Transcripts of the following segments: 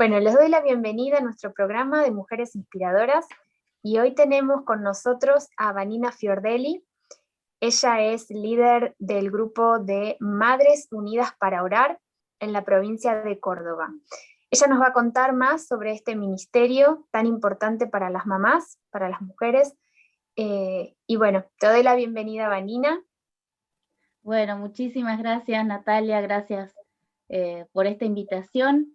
Bueno, les doy la bienvenida a nuestro programa de Mujeres Inspiradoras y hoy tenemos con nosotros a Vanina Fiordelli. Ella es líder del grupo de Madres Unidas para Orar en la provincia de Córdoba. Ella nos va a contar más sobre este ministerio tan importante para las mamás, para las mujeres. Y bueno, te doy la bienvenida, Vanina. Bueno, muchísimas gracias, Natalia, gracias por esta invitación.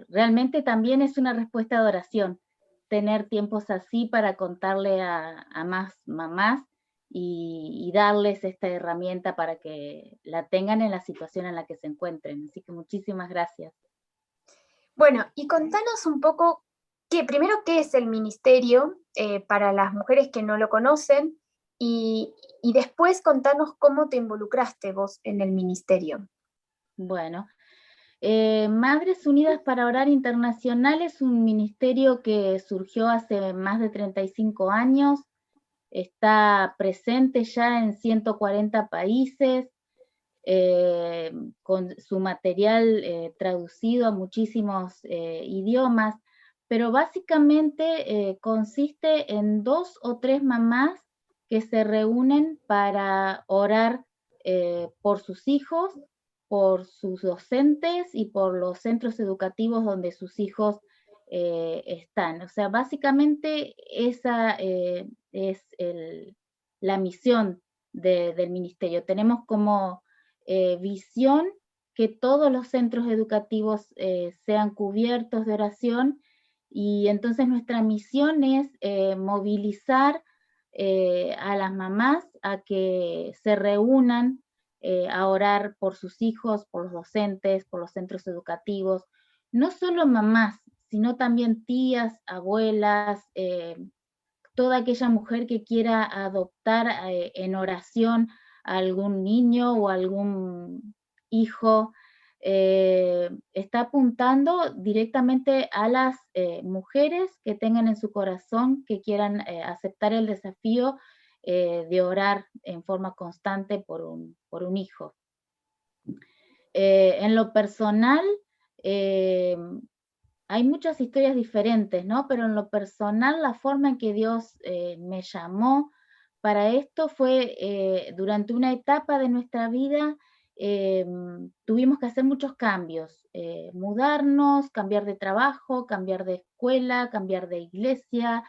Realmente también es una respuesta de oración, tener tiempos así para contarle a más mamás y darles esta herramienta para que la tengan en la situación en la que se encuentren. Así que muchísimas gracias. Bueno, y contanos un poco, primero, qué es el ministerio para las mujeres que no lo conocen, y después contanos cómo te involucraste vos en el ministerio. Bueno, Madres Unidas para Orar Internacional es un ministerio que surgió hace más de 35 años, está presente ya en 140 países, con su material traducido a muchísimos idiomas, pero básicamente consiste en 2 o 3 mamás que se reúnen para orar por sus hijos, por sus docentes y por los centros educativos donde sus hijos están. O sea, básicamente esa es la misión del ministerio. Tenemos como visión que todos los centros educativos sean cubiertos de oración, y entonces nuestra misión es movilizar a las mamás a que se reúnan a orar por sus hijos, por los docentes, por los centros educativos, no solo mamás, sino también tías, abuelas, toda aquella mujer que quiera adoptar en oración a algún niño o algún hijo. Está apuntando directamente a las mujeres que tengan en su corazón, que quieran aceptar el desafío de orar en forma constante por un hijo. En lo personal, hay muchas historias diferentes, ¿no? Pero en lo personal, la forma en que Dios me llamó para esto fue durante una etapa de nuestra vida. Tuvimos que hacer muchos cambios, mudarnos, cambiar de trabajo, cambiar de escuela, cambiar de iglesia,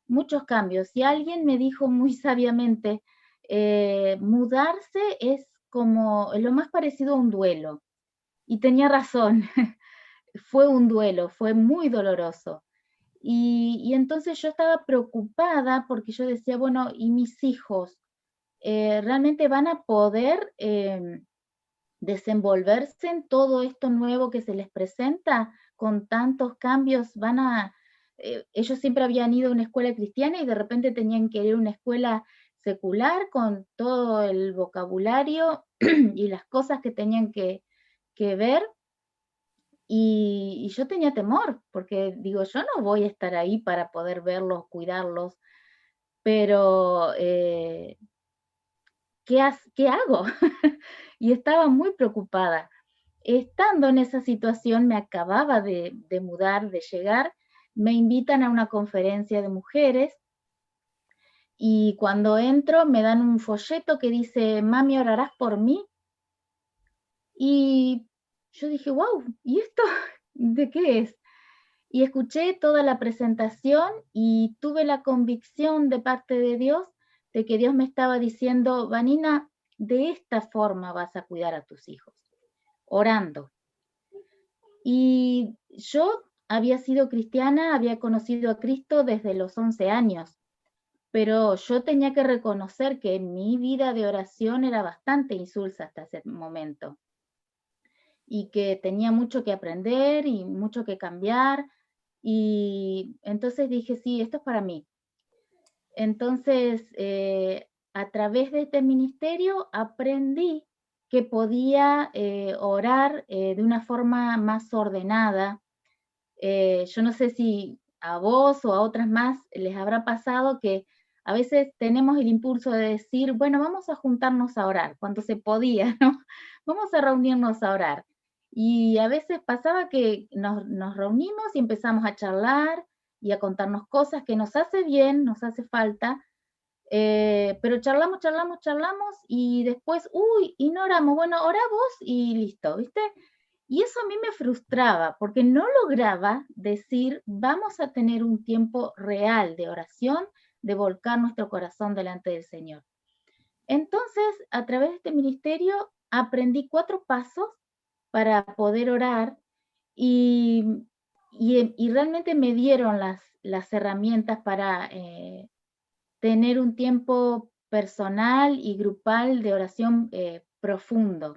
muchos cambios. Y alguien me dijo muy sabiamente, mudarse es como lo más parecido a un duelo. Y tenía razón. Fue un duelo, fue muy doloroso. Y entonces yo estaba preocupada porque yo decía, bueno, ¿y mis hijos realmente van a poder desenvolverse en todo esto nuevo que se les presenta con tantos cambios? Ellos siempre habían ido a una escuela cristiana y de repente tenían que ir a una escuela secular con todo el vocabulario y las cosas que tenían que ver. Y yo tenía temor, porque digo, yo no voy a estar ahí para poder verlos, cuidarlos, pero ¿qué hago? Y estaba muy preocupada. Estando en esa situación, me acababa de mudar, de llegar, me invitan a una conferencia de mujeres, y cuando entro me dan un folleto que dice, mami, ¿orarás por mí? Y yo dije, wow, ¿y esto de qué es? Y escuché toda la presentación y tuve la convicción de parte de Dios de que Dios me estaba diciendo, Vanina, de esta forma vas a cuidar a tus hijos, orando. Y yo había sido cristiana, había conocido a Cristo desde los 11 años, pero yo tenía que reconocer que mi vida de oración era bastante insulsa hasta ese momento, y que tenía mucho que aprender y mucho que cambiar. Y entonces dije, sí, esto es para mí. Entonces, a través de este ministerio aprendí que podía orar de una forma más ordenada. Yo no sé si a vos o a otras más les habrá pasado que a veces tenemos el impulso de decir, bueno, vamos a juntarnos a orar, cuando se podía, ¿no? Vamos a reunirnos a orar. Y a veces pasaba que nos reunimos y empezamos a charlar y a contarnos cosas que nos hace bien, nos hace falta, pero charlamos, charlamos, charlamos y después, uy, y no oramos, bueno, orá vos y listo, ¿viste? Y eso a mí me frustraba porque no lograba decir, vamos a tener un tiempo real de oración, de volcar nuestro corazón delante del Señor. Entonces, a través de este ministerio, aprendí 4 pasos para poder orar y, y realmente me dieron las herramientas para tener un tiempo personal y grupal de oración profundo.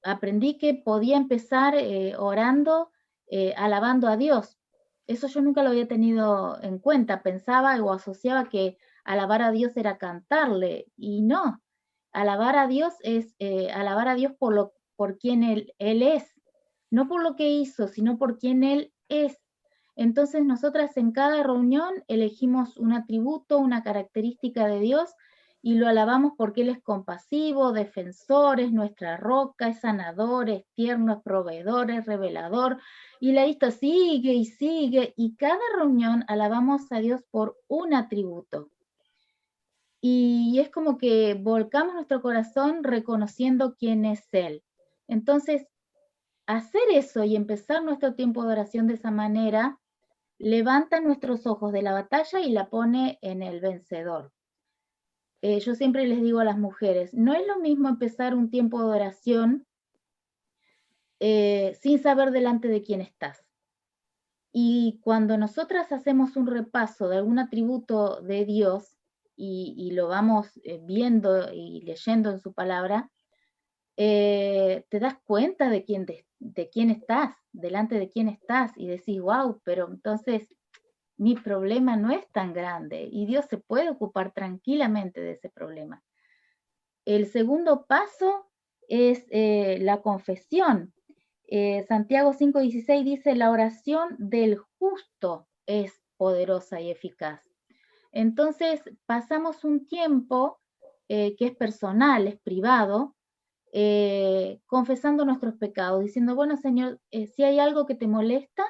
Aprendí que podía empezar orando, alabando a Dios. Eso yo nunca lo había tenido en cuenta. Pensaba o asociaba que alabar a Dios era cantarle, y no. Alabar a Dios es alabar a Dios por quien él es, no por lo que hizo, sino por quien Él es. Entonces nosotras en cada reunión elegimos un atributo, una característica de Dios y lo alabamos porque Él es compasivo, defensor, es nuestra roca, es sanador, es tierno, es proveedor, es revelador. Y la lista sigue y sigue, y cada reunión alabamos a Dios por un atributo. Y es como que volcamos nuestro corazón reconociendo quién es Él. Entonces, hacer eso y empezar nuestro tiempo de oración de esa manera levanta nuestros ojos de la batalla y la pone en el vencedor. Yo siempre les digo a las mujeres, no es lo mismo empezar un tiempo de oración sin saber delante de quién estás. Y cuando nosotras hacemos un repaso de algún atributo de Dios y lo vamos viendo y leyendo en su palabra, te das cuenta de quién estás, delante de quién estás, y decís, wow, pero entonces mi problema no es tan grande y Dios se puede ocupar tranquilamente de ese problema. El segundo paso es la confesión. Santiago 5:16 dice, la oración del justo es poderosa y eficaz. Entonces pasamos un tiempo que es personal, es privado, confesando nuestros pecados, diciendo, bueno, Señor, si hay algo que te molesta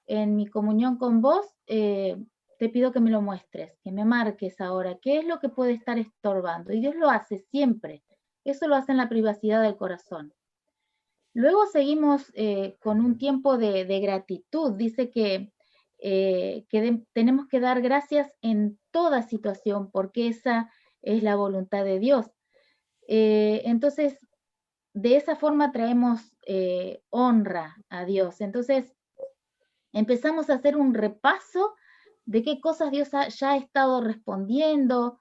en mi comunión con vos, te pido que me lo muestres, que me marques ahora, qué es lo que puede estar estorbando. Y Dios lo hace siempre. Eso lo hace en la privacidad del corazón. Luego seguimos con un tiempo de gratitud. Dice que tenemos que dar gracias en toda situación, porque esa es la voluntad de Dios. Entonces, de esa forma traemos honra a Dios. Entonces, empezamos a hacer un repaso de qué cosas Dios ya ha estado respondiendo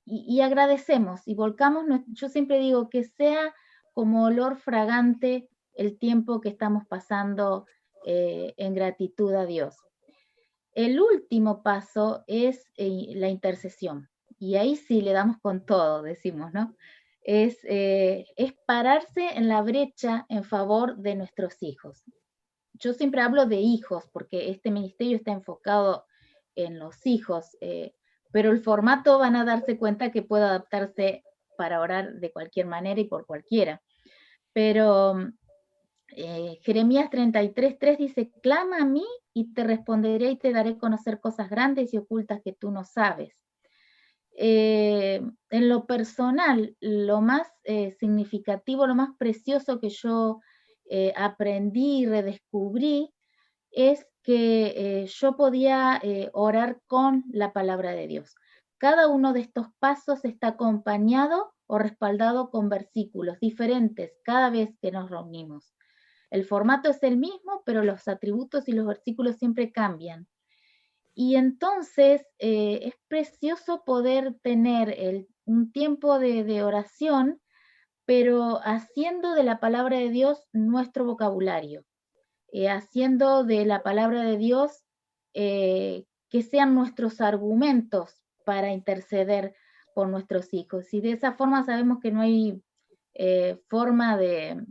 y agradecemos y volcamos. Yo siempre digo que sea como olor fragante el tiempo que estamos pasando en gratitud a Dios. El último paso es la intercesión, y ahí sí le damos con todo, decimos, ¿no? Es pararse en la brecha en favor de nuestros hijos. Yo siempre hablo de hijos porque este ministerio está enfocado en los hijos, pero el formato van a darse cuenta que puede adaptarse para orar de cualquier manera y por cualquiera. Pero Jeremías 33:3 dice, clama a mí y te responderé y te daré a conocer cosas grandes y ocultas que tú no sabes. En lo personal, lo más significativo, lo más precioso que yo aprendí y redescubrí es que yo podía orar con la palabra de Dios. Cada uno de estos pasos está acompañado o respaldado con versículos diferentes cada vez que nos reunimos. El formato es el mismo, pero los atributos y los versículos siempre cambian. Y entonces es precioso poder tener un tiempo de oración, pero haciendo de la palabra de Dios nuestro vocabulario, haciendo de la palabra de Dios que sean nuestros argumentos para interceder por nuestros hijos. Y de esa forma sabemos que no hay forma de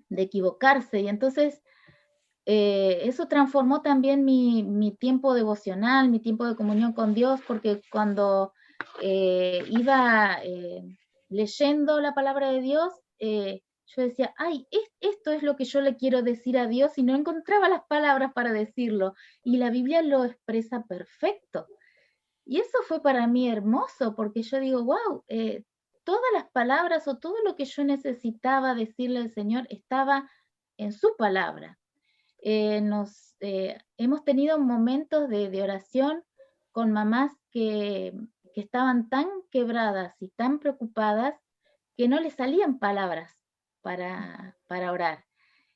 equivocarse. Y entonces eso transformó también mi tiempo devocional, mi tiempo de comunión con Dios, porque cuando iba leyendo la palabra de Dios, yo decía, ay, esto es lo que yo le quiero decir a Dios y no encontraba las palabras para decirlo. Y la Biblia lo expresa perfecto. Y eso fue para mí hermoso, porque yo digo, wow, todas las palabras o todo lo que yo necesitaba decirle al Señor estaba en su palabra. Hemos tenido momentos de oración con mamás que estaban tan quebradas y tan preocupadas que no les salían palabras para orar.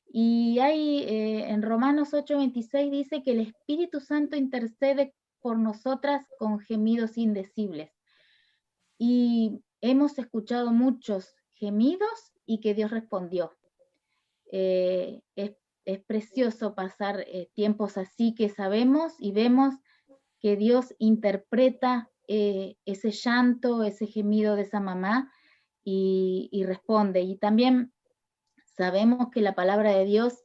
Y hay en Romanos 8:26 dice que el Espíritu Santo intercede por nosotras con gemidos indecibles. Y hemos escuchado muchos gemidos y que Dios respondió. Es precioso pasar tiempos así que sabemos y vemos que Dios interpreta ese llanto, ese gemido de esa mamá y responde. Y también sabemos que la palabra de Dios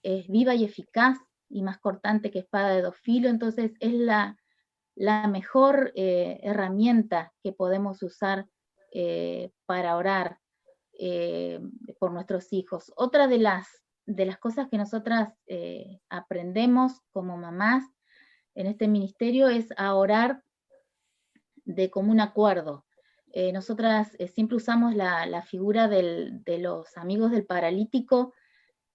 es viva y eficaz y más cortante que espada de dos filos, entonces es la mejor herramienta que podemos usar para orar por nuestros hijos. Otra de las cosas que nosotras aprendemos como mamás en este ministerio es a orar de común acuerdo. Nosotras siempre usamos la figura de los amigos del paralítico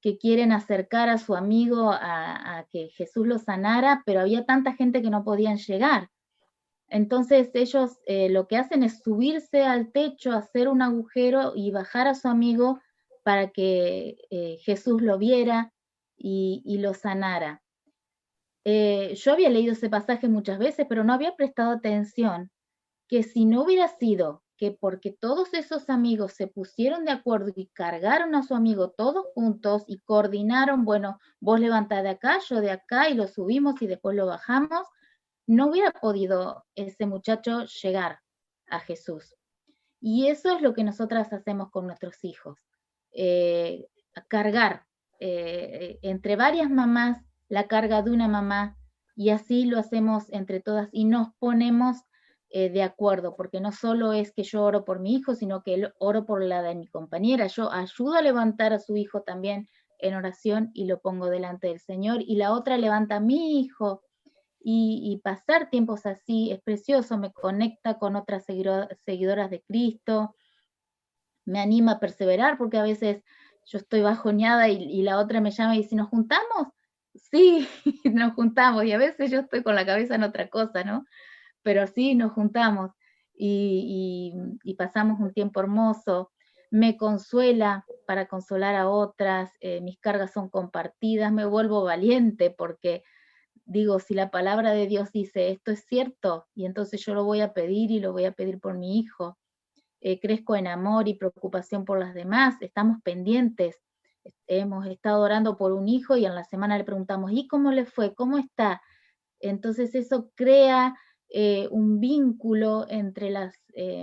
que quieren acercar a su amigo a que Jesús lo sanara, pero había tanta gente que no podían llegar. Entonces ellos lo que hacen es subirse al techo, hacer un agujero y bajar a su amigo para que Jesús lo viera y lo sanara. Yo había leído ese pasaje muchas veces, pero no había prestado atención que si no hubiera sido que porque todos esos amigos se pusieron de acuerdo y cargaron a su amigo todos juntos y coordinaron, bueno, vos levantá de acá, yo de acá y lo subimos y después lo bajamos, no hubiera podido ese muchacho llegar a Jesús. Y eso es lo que nosotras hacemos con nuestros hijos, cargar entre varias mamás la carga de una mamá y así lo hacemos entre todas y nos ponemos de acuerdo, porque no solo es que yo oro por mi hijo, sino que oro por la de mi compañera. Yo ayudo a levantar a su hijo también en oración y lo pongo delante del Señor, y la otra levanta a mi hijo, y pasar tiempos así es precioso, me conecta con otras seguidoras de Cristo, me anima a perseverar, porque a veces yo estoy bajoneada y la otra me llama y dice, ¿nos juntamos? Sí, nos juntamos, y a veces yo estoy con la cabeza en otra cosa, ¿no? Pero sí, nos juntamos y pasamos un tiempo hermoso. Me consuela para consolar a otras, mis cargas son compartidas, me vuelvo valiente porque digo, si la palabra de Dios dice esto es cierto, y entonces yo lo voy a pedir y lo voy a pedir por mi hijo. Crezco en amor y preocupación por las demás, estamos pendientes. Hemos estado orando por un hijo y en la semana le preguntamos, ¿y cómo le fue? ¿Cómo está? Entonces eso crea un vínculo entre las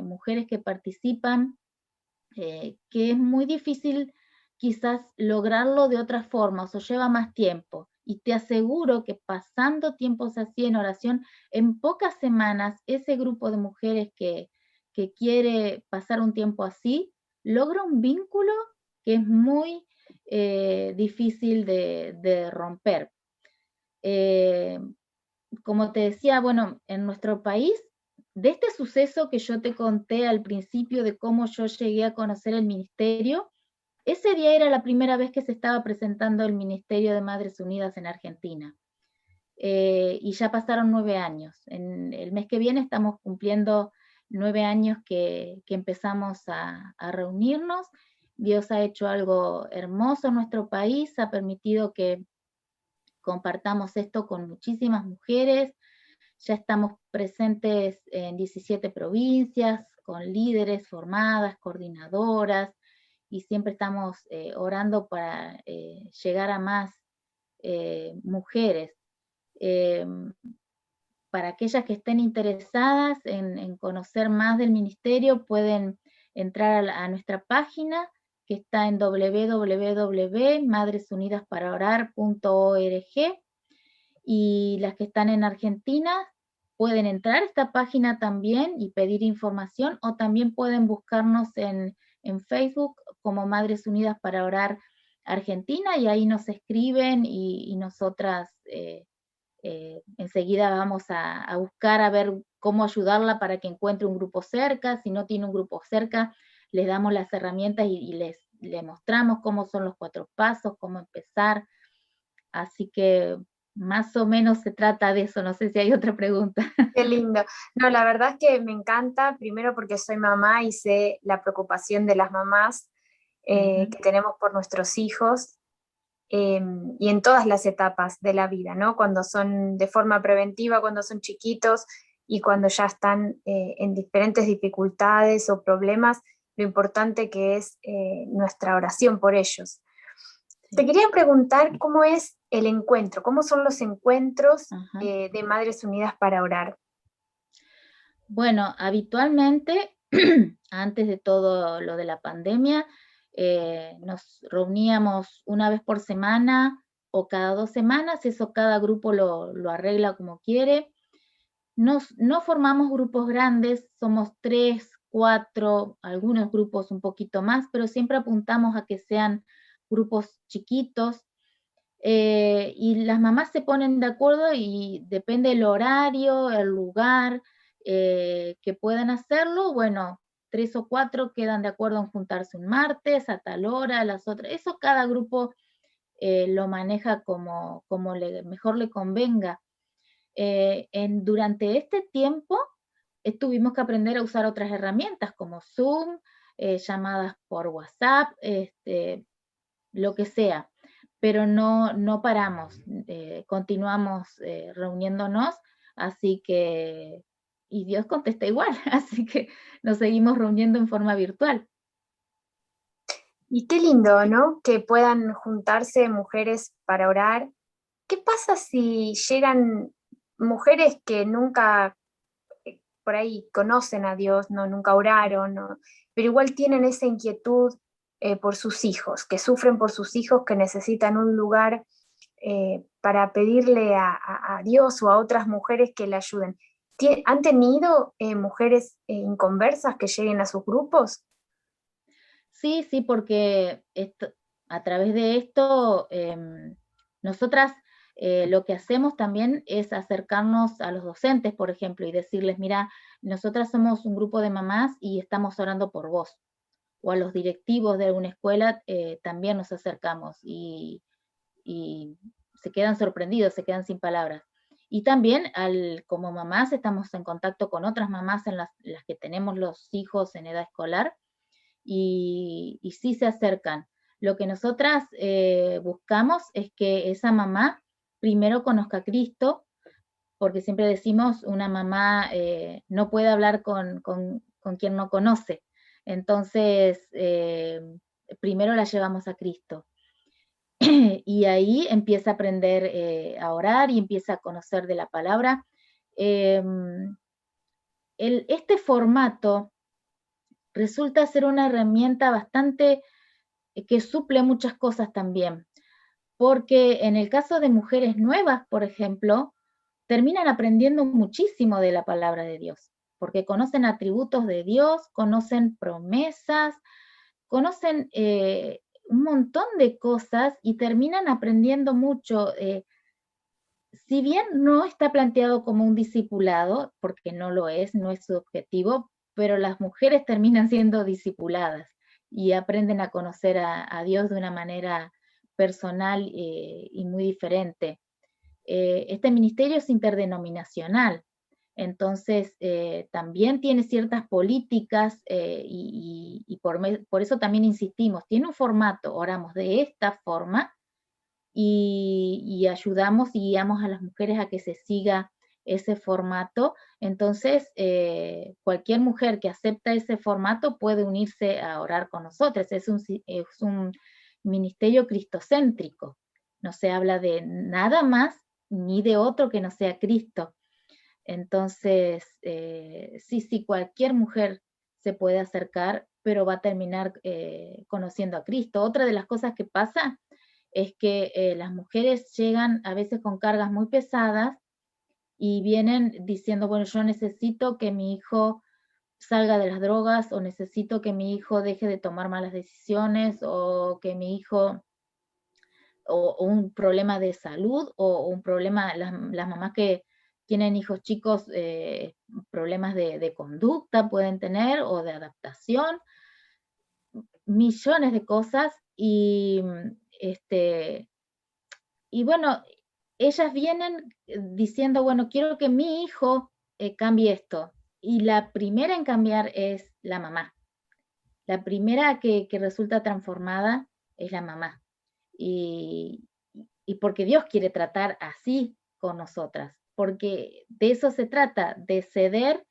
mujeres que participan, que es muy difícil quizás lograrlo de otras formas o lleva más tiempo. Y te aseguro que pasando tiempos así en oración, en pocas semanas ese grupo de mujeres que quiere pasar un tiempo así, logra un vínculo que es muy difícil de romper. Como te decía, bueno, en nuestro país, de este suceso que yo te conté al principio de cómo yo llegué a conocer el ministerio, ese día era la primera vez que se estaba presentando el Ministerio de Madres Unidas en Argentina. Y ya pasaron 9 años. En el mes que viene estamos cumpliendo 9 años que empezamos a reunirnos. Dios ha hecho algo hermoso en nuestro país, ha permitido que compartamos esto con muchísimas mujeres. Ya estamos presentes en 17 provincias, con líderes formadas, coordinadoras, y siempre estamos orando para llegar a más mujeres. Para aquellas que estén interesadas en conocer más del ministerio, pueden entrar a nuestra página, que está en www.madresunidasparaorar.org, y las que están en Argentina pueden entrar a esta página también y pedir información, o también pueden buscarnos en Facebook como Madres Unidas para Orar Argentina, y ahí nos escriben y nosotras enseguida vamos a buscar a ver cómo ayudarla para que encuentre un grupo cerca. Si no tiene un grupo cerca, les damos las herramientas y le mostramos cómo son los 4 pasos, cómo empezar. Así que más o menos se trata de eso. No sé si hay otra pregunta. Qué lindo. No, la verdad es que me encanta, primero porque soy mamá y sé la preocupación de las mamás que tenemos por nuestros hijos, y en todas las etapas de la vida, ¿no? Cuando son de forma preventiva, cuando son chiquitos y cuando ya están en diferentes dificultades o problemas, lo importante que es nuestra oración por ellos. Te quería preguntar cómo es el encuentro, cómo son los encuentros de Madres Unidas para Orar. Bueno, habitualmente, antes de todo lo de la pandemia, nos reuníamos una vez por semana o cada 2 semanas, eso cada grupo lo arregla como quiere. No formamos grupos grandes, somos 3, 4, algunos grupos un poquito más, pero siempre apuntamos a que sean grupos chiquitos, y las mamás se ponen de acuerdo y depende el horario, el lugar, que puedan hacerlo. Bueno, 3 o 4 quedan de acuerdo en juntarse un martes a tal hora, las otras, eso cada grupo lo maneja como mejor le convenga. Durante este tiempo tuvimos que aprender a usar otras herramientas como Zoom, llamadas por WhatsApp, lo que sea, pero no paramos, continuamos reuniéndonos, así que, y Dios contesta igual, así que nos seguimos reuniendo en forma virtual. Y qué lindo, ¿no? Que puedan juntarse mujeres para orar. ¿Qué pasa si llegan mujeres que nunca por ahí conocen a Dios, no, nunca oraron, no, pero igual tienen esa inquietud por sus hijos, que sufren por sus hijos, que necesitan un lugar para pedirle a Dios o a otras mujeres que le ayuden? ¿Han tenido mujeres inconversas que lleguen a sus grupos? Sí, sí, porque a través de esto, nosotras lo que hacemos también es acercarnos a los docentes, por ejemplo, y decirles, mira, nosotras somos un grupo de mamás y estamos orando por vos. O a los directivos de alguna escuela también nos acercamos y se quedan sorprendidos, se quedan sin palabras. Y también como mamás estamos en contacto con otras mamás en las que tenemos los hijos en edad escolar, y sí se acercan. Lo que nosotras buscamos es que esa mamá primero conozca a Cristo, porque siempre decimos, una mamá no puede hablar con quien no conoce. Entonces, primero la llevamos a Cristo. Y ahí empieza a aprender a orar y empieza a conocer de la palabra. Este formato resulta ser una herramienta bastante que suple muchas cosas también, porque en el caso de mujeres nuevas, por ejemplo, terminan aprendiendo muchísimo de la palabra de Dios, porque conocen atributos de Dios, conocen promesas, conocen un montón de cosas y terminan aprendiendo mucho. Si bien no está planteado como un discipulado, porque no lo es, no es su objetivo, pero las mujeres terminan siendo discipuladas y aprenden a conocer a Dios de una manera personal y muy diferente. Este ministerio es interdenominacional, entonces también tiene ciertas políticas y por eso también insistimos, tiene un formato, oramos de esta forma y ayudamos y guiamos a las mujeres a que se siga ese formato. Entonces, cualquier mujer que acepta ese formato puede unirse a orar con nosotros. Es un ministerio cristocéntrico. No se habla de nada más ni de otro que no sea Cristo. Entonces, sí, cualquier mujer se puede acercar, pero va a terminar conociendo a Cristo. Otra de las cosas que pasa es que las mujeres llegan a veces con cargas muy pesadas y vienen diciendo, bueno, yo necesito que mi hijo salga de las drogas, o necesito que mi hijo deje de tomar malas decisiones, o que mi hijo, o un problema de salud, o un problema, las mamás que tienen hijos chicos, problemas de conducta pueden tener, o de adaptación, millones de cosas, y bueno, ellas vienen diciendo, bueno, quiero que mi hijo cambie esto. Y la primera en cambiar es la mamá. La primera que resulta transformada es la mamá. Y, y porque Dios quiere tratar así con nosotras. Porque de eso se trata, de ceder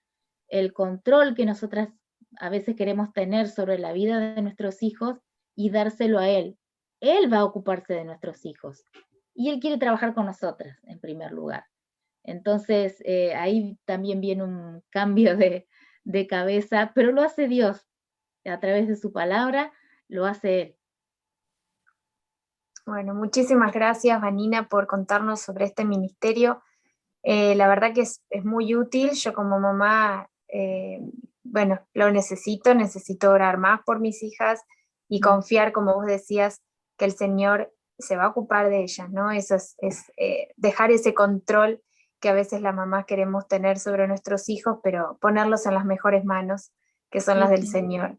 el control que nosotras a veces queremos tener sobre la vida de nuestros hijos y dárselo a Él. Él va a ocuparse de nuestros hijos y Él quiere trabajar con nosotras en primer lugar. Entonces, ahí también viene un cambio de cabeza, pero lo hace Dios a través de su palabra, lo hace Él. Bueno, muchísimas gracias, Vanina, por contarnos sobre este ministerio. La verdad que es muy útil. Yo como mamá, bueno, lo necesito orar más por mis hijas y confiar, como vos decías, que el Señor se va a ocupar de ellas, ¿no? Eso es dejar ese control que a veces las mamás queremos tener sobre nuestros hijos, pero ponerlos en las mejores manos, que son las Sí, del sí. Señor.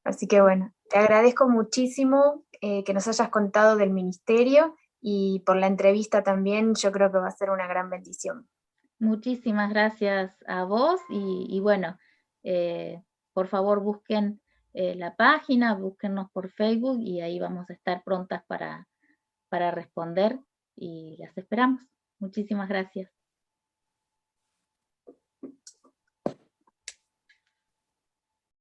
Así que bueno, te agradezco muchísimo que nos hayas contado del ministerio y por la entrevista también. Yo creo que va a ser una gran bendición. Muchísimas gracias a vos y bueno, por favor busquen la página, búsquennos por Facebook y ahí vamos a estar prontas para responder y las esperamos. Muchísimas gracias.